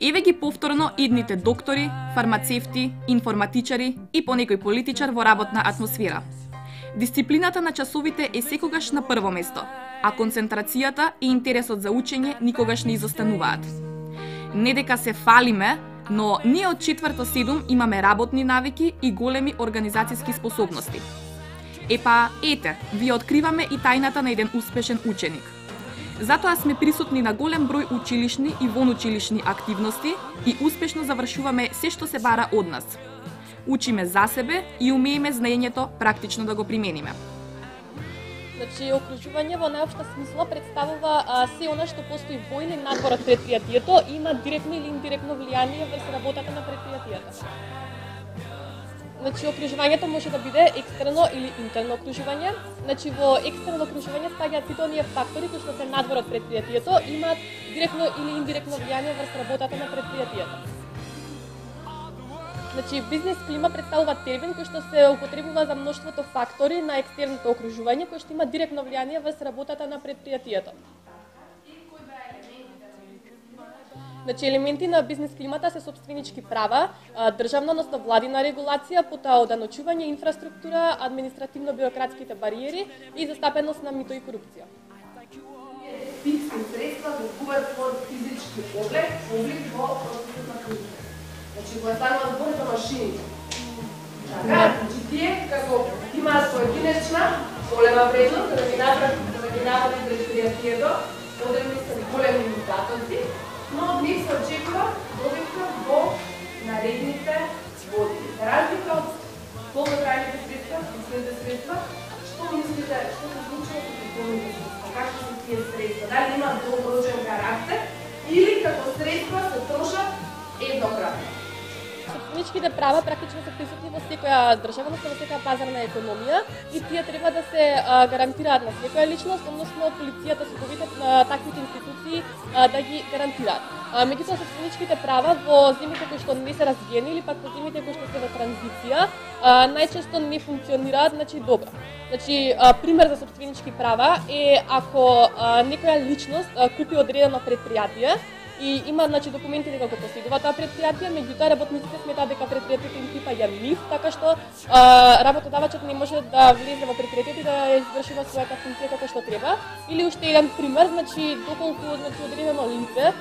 Еве ги повторно идните доктори, фармацевти, информатичари и по некој политичар во работна атмосфера. Дисциплината на часовите е секогаш на прво место, а концентрацијата и интересот за учење никогаш не изостануваат. Не дека се фалиме, но ние од 4-7 имаме работни навики и големи организацијски способности. Епа, ете, ви откриваме и тајната на еден успешен ученик. Затоа сме присутни на голем број училишни и вонучилишни активности и успешно завршуваме се што се бара од нас. Учиме за себе и умееме знаењето практично да го примениме. Значи, окружување во најопшта смисла представува се она што постои во или надвор од претпријатието и има директно или индиректно влијание врз работата на претпријатието. Значи, окружувањето може да биде екстерно или интерно окружување. Значи, во екстерно окружување спаѓаат сите оние фактори кои што се надвор од претпријатието и имаат директно или индиректно влијание врз работата на претпријатието. Значи, бизнес клима представува термин кој што се употребува за мноштвото фактори на екстерното окружување кои што има директно влијание врз работата на претпријатието. Значи, елементи на бизнес климата се сопственички права, државна, односно владина регулација, потоа оданочување, инфраструктура, административно-бирократските бариери и застапеност на мито и корупција. Фиксни средства добуваат свој физички облик во процесот на кризата. Значи, кога станува збор за машините. Така, значи тие како имаат поединечна голема вредност, да ги направат предпријатието, одредени се големи индикаторци, но од нив се очекува добивка во наредните години. За разлика од долготрајните средства, фиксните средства, што мислите, што се случува со фиксните средства? Какви се тие средства? Дали имаат долгорочен карактер или како средства се трошат еднократно? Собственичките права практично се присутни во секоја држава, во секоја пазарна економија и тие треба да се гарантираат на секоја личност, односно полицијата, судовите, таквите институции да ги гарантираат. Меѓутоа, собственичките права во земјите кои што не се развиени или пак во земјите кои што се во транзиција најчесто не функционираат, значи добро. Значи, пример за собственички права е ако некоја личност купи одредено предпријатие и има, значи, документи дека го поседува тоа предпријатие, меѓутоа работниците сметаат дека предпријатието им припаѓа нив, така што работодавачот не може да влезе во предпријатието и да извршува својата функција како што треба. Или уште еден пример, значи, доколку одредено лице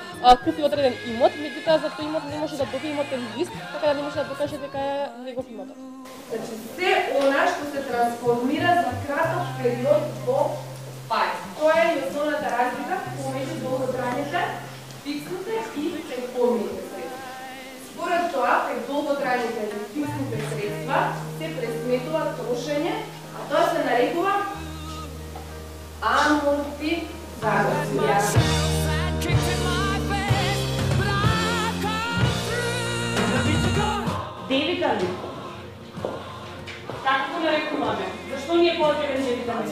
купи одреден имот, меѓутоа за тој имот не може да добие имотен лист, така да не може да докаже дека е негов имотот. Значи, се она што се трансформира за краток период во пај. Тоа е основната разлика помеѓу долготрајните, фиксните и фиксните средства. Според тоа, кај долготрајните или фиксните средства се пресметува трошење, а тоа се нарекува амортизација. Девитамин. Како го нарекуваме? Зашто ни е потребен девитамин?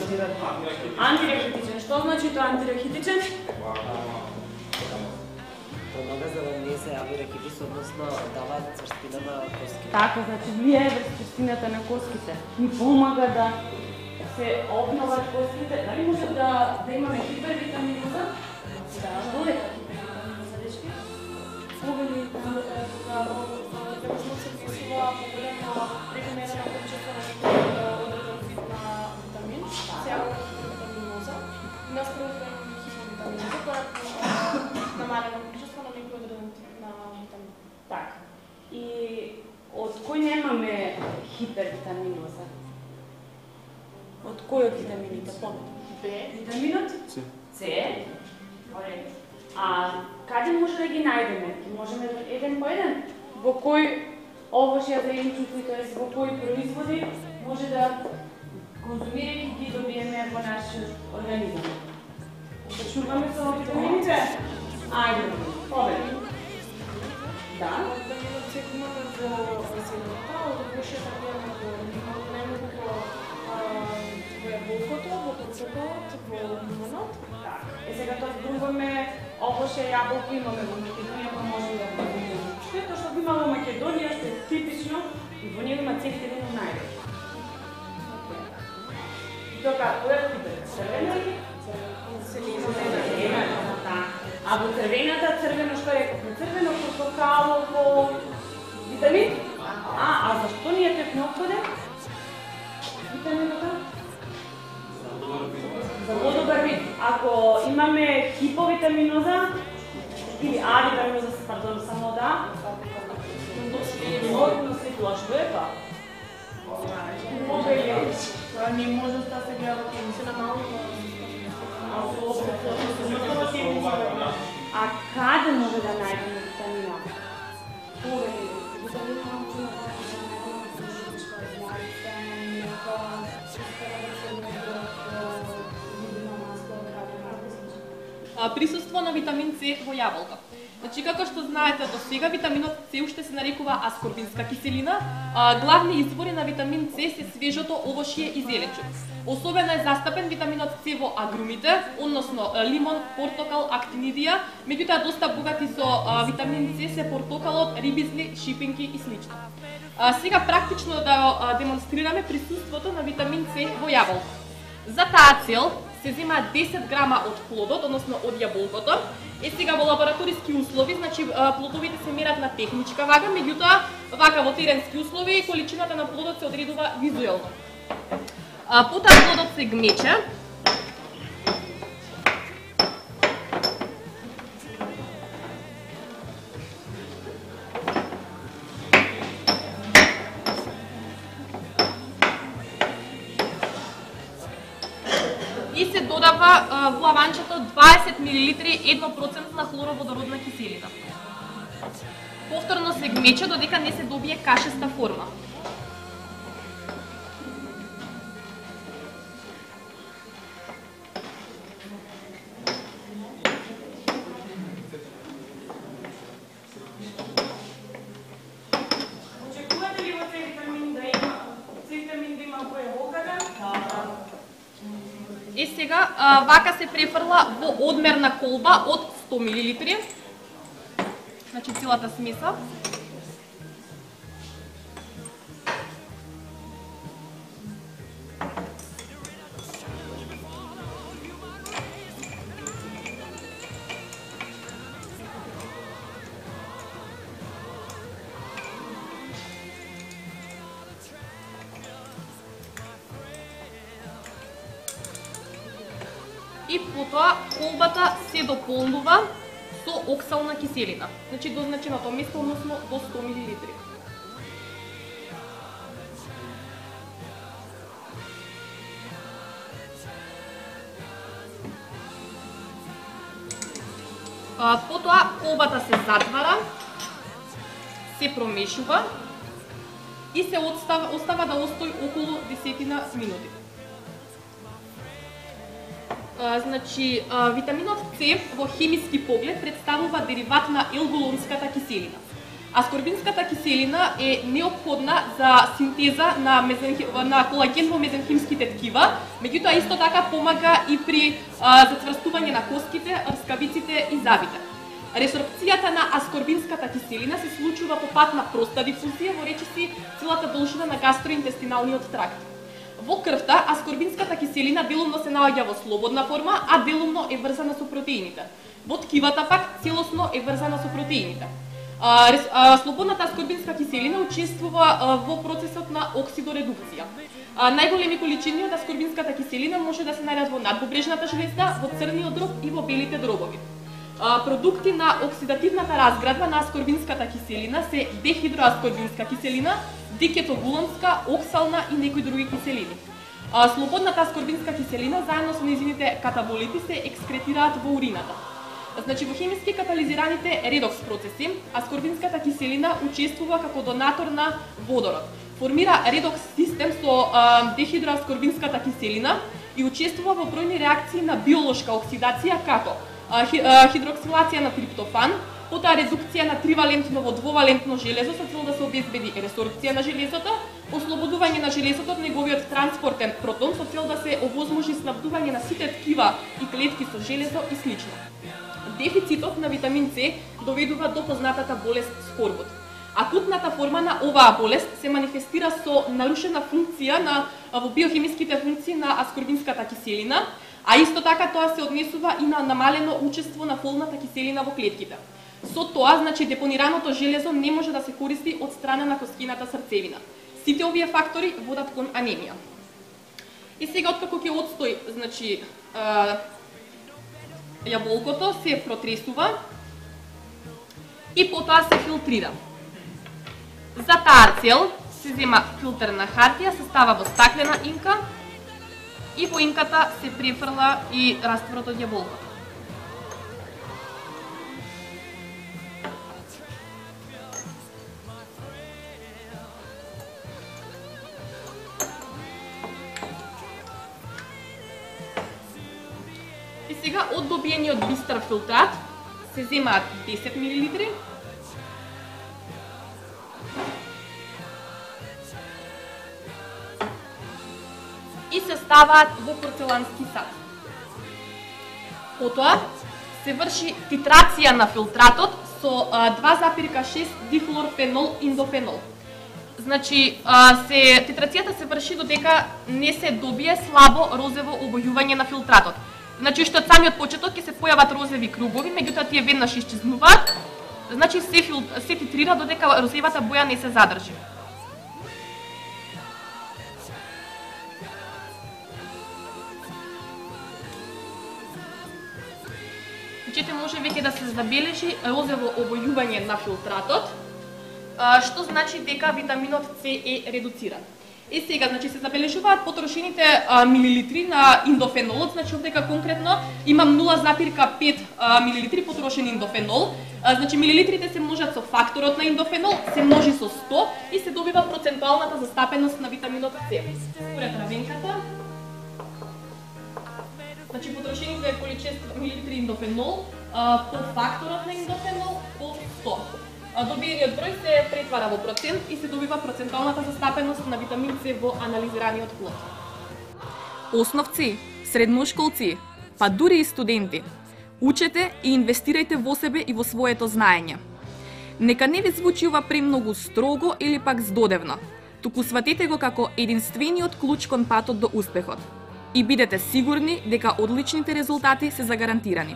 Антирахитичен. Што значи тоа антирахитичен? Помага за да не се јави ракетис, односно дава црстина на коските. Така, значи влијае врз црстината на коските. Ни помага да се обноват коските. Дали може да имаме хипервитаминоза? Да. Што е хипервитаминоза, дечки? Повели дека се вписува поголема прекомерна количество на одреден вид на витамин, сеако витаминоза, наспроти хипервитаминоза, која намалена количество на некој одреден тип на витамин. Така. И од кој немаме хипервитаминоза? Од кој од витамините? Б витаминот? С. А каде може да ги најдеме? Можеме еден по еден? Во кој овошја за енчуци, тоест во кои производи може да конзумирајќи ги добиеме во нашиот организам? Почнуваме со витамините? Ајде, повели. Да? Витаминот С има во селата, од овошјата гледаме во најмногу во јаболкото, во тоцокот, во лимонот. Сега тоа зборуваме овоше јаболки имаме во Македонија, па можеме да го видиме. Што е тоа што го има во Македонија, што е типично и во него има цефтин најдеш. И тоа која е типа? Црвена или? Зелена. А во црвената, црвено што реков, црвено, портокалово, витамин? А зашто ни е теп неопходен? Витамината? За подобар вид. Ако имаме хиповитаминоза, или авитаминоза, пардон, само да, но светла, што е тоа? Това не може да се гледа во комисија на малко. А каде може да најдеме витамина? Присуство на витамин С во јаболка. Значи, како што знаете до сега, витаминот С уште се нарекува аскорбинска киселина. Главни извори на витамин С се свежото овошје и зеленчук. Особено е застапен витаминот С во агрумите, односно лимон, портокал, актинидија, меѓутоа доста богати со витамин С се портокалот, рибизли, шипинки и слично. Сега практично да демонстрираме присуството на витамин С во јаболка. За таа цел се зема 10 грама од плодот, односно од јаболкото. Сега во лабораториски услови, значи плодовите се мерат на техничка вага, меѓутоа вака во теренски услови количината на плодот се одредува визуелно. Потоа плодот се гмече. И се додава во лаванчето 20 мл 1% хлороводородна киселина. Повторно се гмече додека не се добие кашеста форма. Очекувате ли во цей витамин да има боевоката? И сега вака се префрла во одмерна колба од 100 мл. Значи целата смеса. И потоа колбата се дополнува со оксална киселина. Значи до значеното место, односно до 100 мл. Потоа колбата се затвара, се промешува и се остава да остои околу 10 минути. Значи, витаминот С во хемиски поглед представува дериват на елголонската киселина. Аскорбинската киселина е неопходна за синтеза на колаген во мезенхимските ткива, меѓутоа исто така помага и при зацврстување на коските, рскавиците и зъбите. Ресорбцијата на аскорбинската киселина се случува по пат на проста дифузија во речиси целата должина на гастроинтестиналниот тракт. Во крвта аскорбинската киселина делумно се наоѓа во слободна форма, а делумно е врзана со протеините. Во ткивата пак целосно е врзана со протеините. Слободната аскорбинска киселина учествува во процесот на оксидоредукција. Најголеми количини од аскорбинската киселина може да се најдат во надбобрежната жлезда, во црниот дроб и во белите дробови. Продукти на оксидативната разградба на аскорбинската киселина се дехидроаскорбинска киселина, дикетогулонска, оксална и некои други киселини. Слободната аскорбинска киселина заедно со нејзините катаболити се екскретираат во урината. Значи, во хемиски катализираните редокс процеси, аскорбинската киселина учествува како донатор на водород. Формира редокс систем со дехидроаскорбинската киселина и учествува во бројни реакции на биолошка оксидација како хидроксилација на триптофан, потоа редукција на тривалентно во двовалентно железо со цел да се обезбеди ресорбција на железото, ослободување на железото од неговиот транспортен протон со цел да се овозможи снабдување на сите ткива и клетки со железо и слично. Дефицитот на витамин С доведува до познатата болест скорбут. Акутната форма на оваа болест се манифестира со нарушена функција во биохемиските функции на аскорбинската киселина, А исто така тоа се однесува и на намалено учество на фолната киселина во клетките. Со тоа, значи, депонираното железо не може да се користи од страна на коскината срцевина. Сите овие фактори водат кон анемија. И сега, откако ќе отстои, значи, јаболкото се протресува и потоа се филтрира. За таа цел се зема филтерна хартија, се става во стаклена инка и во инката се префрла и растворот од јаболкото. И сега од добиениот бистар филтрат се земаат 10 мл и се ставаат во порцелански сад. Потоа се врши титрација на филтратот со 2,6 дихлорфенол индофенол. Значи, титрацијата се врши додека не се добие слабо розево обојување на филтратот. Значи, што од самиот почеток ќе се појават розеви кругови, меѓутоа тие веднаш исчезнуваат. Значи, се титрира додека розевата боја не се задржи. Значи, може веќе да се забележи розево обојување на филтратот, што значи дека витаминот С е редуциран. И сега, значи, се забележуваат потрошените милилитри на индофенолот, значи овдека конкретно имам 0,5 милилитри потрошен индофенол. Значи, милилитрите се множат со факторот на индофенол, се множи со 100 и се добива процентуалната застапеност на витаминот С. Според равенката, значи, потрошените количества милилитри индофенол по факторот на индофенол по 100. Добиениот број се претвара во процент и се добива процентуалната застапеност на витамин С во анализираниот плод. Основци, средношколци, па дури и студенти, учете и инвестирајте во себе и во своето знаење. Нека не ви звучи ова премногу строго или пак здодевно, туку сватете го како единствениот клуч кон патот до успехот. И бидете сигурни дека одличните резултати се загарантирани.